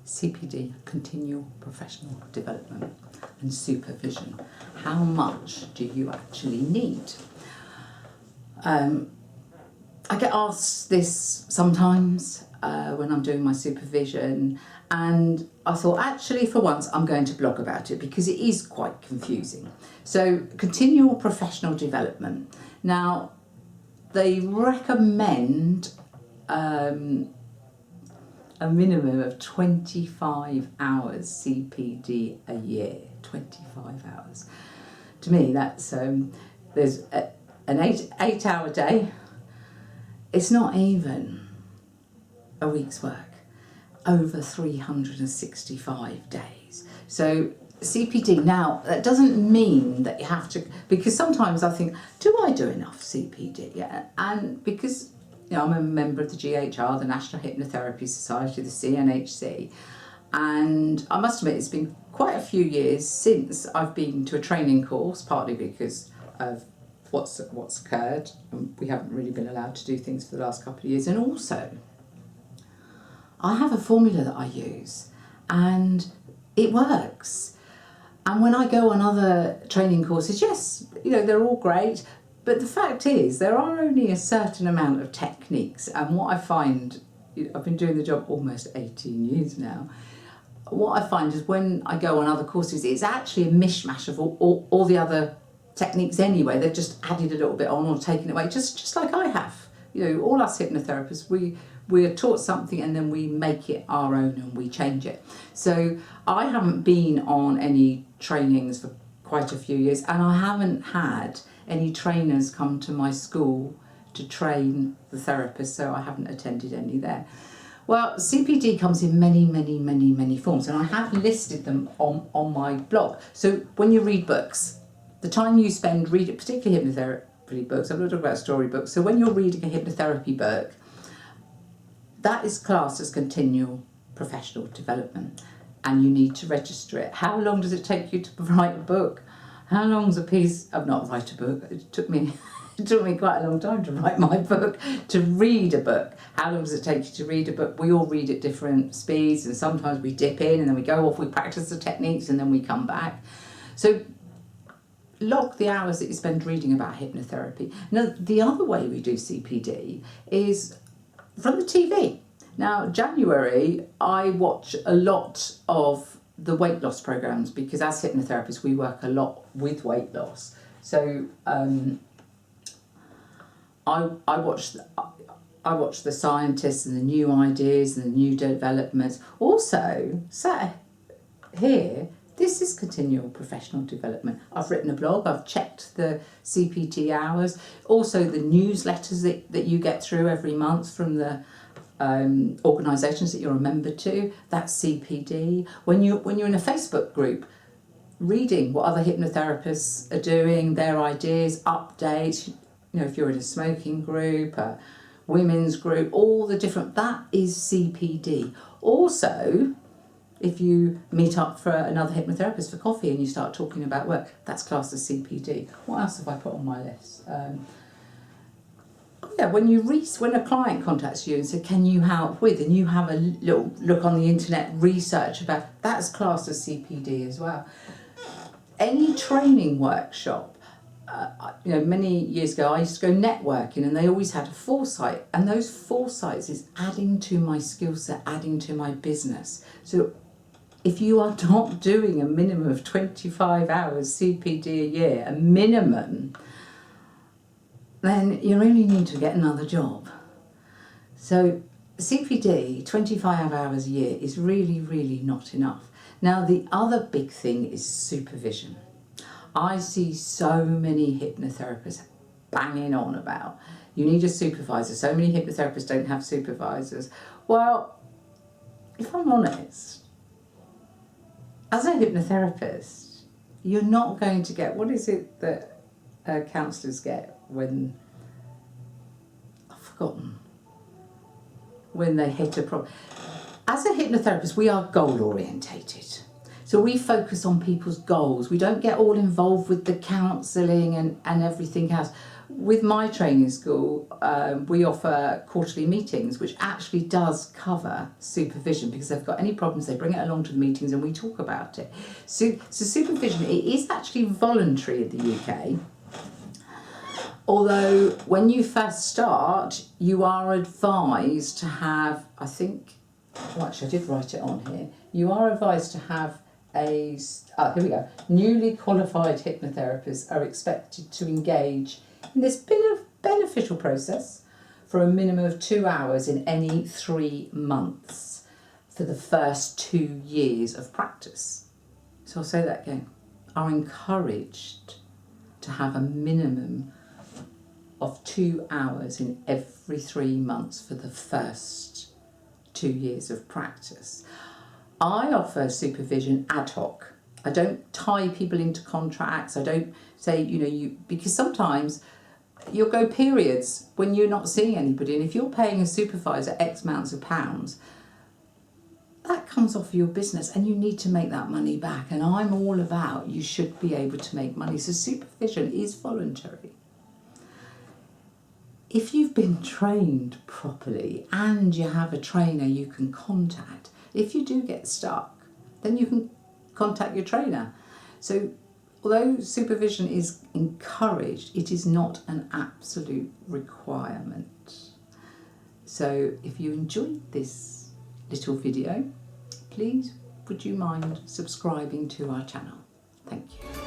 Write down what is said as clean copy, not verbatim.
CPD, continual professional development and supervision. How much do you actually need? I get asked this sometimes when I'm doing my supervision, and I thought actually for once I'm going to blog about it because it is quite confusing. So continual professional development. Now they recommend a minimum of 25 hours CPD a year. 25 hours. To me that's, there's an 8 hour day. It's not even a week's work. Over 365 days. So CPD, now that doesn't mean that you have to, because sometimes I think, do I do enough CPD? Yeah. And because I'm a member of the GHR, the National Hypnotherapy Society, the CNHC, and I must admit it's been quite a few years since I've been to a training course, partly because of what's occurred, and we haven't really been allowed to do things for the last couple of years, and also I have a formula that I use and it works. And when I go on other training courses, yes, they're all great, but the fact is there are only a certain amount of techniques, and what I find, I've been doing the job almost 18 years now, what I find is when I go on other courses, it's actually a mishmash of all the other techniques anyway. They've just added a little bit on or taken it away, just like I have. All us hypnotherapists, we are taught something and then we make it our own and we change it. So I haven't been on any trainings for quite a few years, and I haven't had any trainers come to my school to train the therapists, so I haven't attended any there. Well, CPD comes in many forms, and I have listed them on my blog. So when you read books, the time you spend reading, particularly hypnotherapy books, I'm not talking about storybooks, so when you're reading a hypnotherapy book, that is classed as continual professional development, and you need to register it. How long does it take you to write a book? How long's a piece of, not write a book, it took me quite a long time to write my book, to read a book. How long does it take you to read a book? We all read at different speeds, and sometimes we dip in and then we go off, we practice the techniques and then we come back. So log the hours that you spend reading about hypnotherapy. Now, the other way we do CPD is from the TV. Now, January, I watch a lot of the weight loss programs because as hypnotherapists, we work a lot with weight loss. So I watch the scientists and the new ideas and the new developments. Also, sat here, this is continual professional development. I've written a blog, I've checked the CPT hours, also the newsletters that you get through every month from the organisations that you're a member to, that's CPD. When you're in a Facebook group, reading what other hypnotherapists are doing, their ideas, updates, if you're in a smoking group, a women's group, all the different, that is CPD. Also, if you meet up for another hypnotherapist for coffee and you start talking about work, that's classed as CPD. What else have I put on my list? When a client contacts you and says, can you help with, and you have a little look on the internet, research about, that's classed as CPD as well. Any training workshop, many years ago I used to go networking, and they always had a foresight, and those foresights is adding to my skill set, adding to my business. So if you are not doing a minimum of 25 hours CPD a year, a minimum, then you really need to get another job. So CPD, 25 hours a year, is really not enough. Now, the other big thing is supervision. I see so many hypnotherapists banging on about, you need a supervisor. So many hypnotherapists don't have supervisors. Well, if I'm honest, as a hypnotherapist, you're not going to get, what is it that counsellors get when, I've forgotten, when they hit a problem. As a hypnotherapist, we are goal orientated. So we focus on people's goals. We don't get all involved with the counselling and everything else. with my training school, we offer quarterly meetings, which actually does cover supervision, because if they've got any problems, they bring it along to the meetings and we talk about it. So supervision, it is actually voluntary in the UK. Although when you first start, you are advised to have, I think, actually I did write it on here, you are advised to have here we go. Newly qualified hypnotherapists are expected to engage in this beneficial process for a minimum of 2 hours in any 3 months for the first 2 years of practice. So I'll say that again. Are encouraged to have a minimum of 2 hours in every 3 months for the first 2 years of practice. I offer supervision ad hoc. I don't tie people into contracts. I don't say, because sometimes you'll go periods when you're not seeing anybody, and if you're paying a supervisor X amounts of pounds, that comes off your business and you need to make that money back. And I'm all about you should be able to make money. So supervision is voluntary. If you've been trained properly and you have a trainer you can contact, if you do get stuck, then you can contact your trainer. So although supervision is encouraged, it is not an absolute requirement. So if you enjoyed this little video, please would you mind subscribing to our channel? Thank you.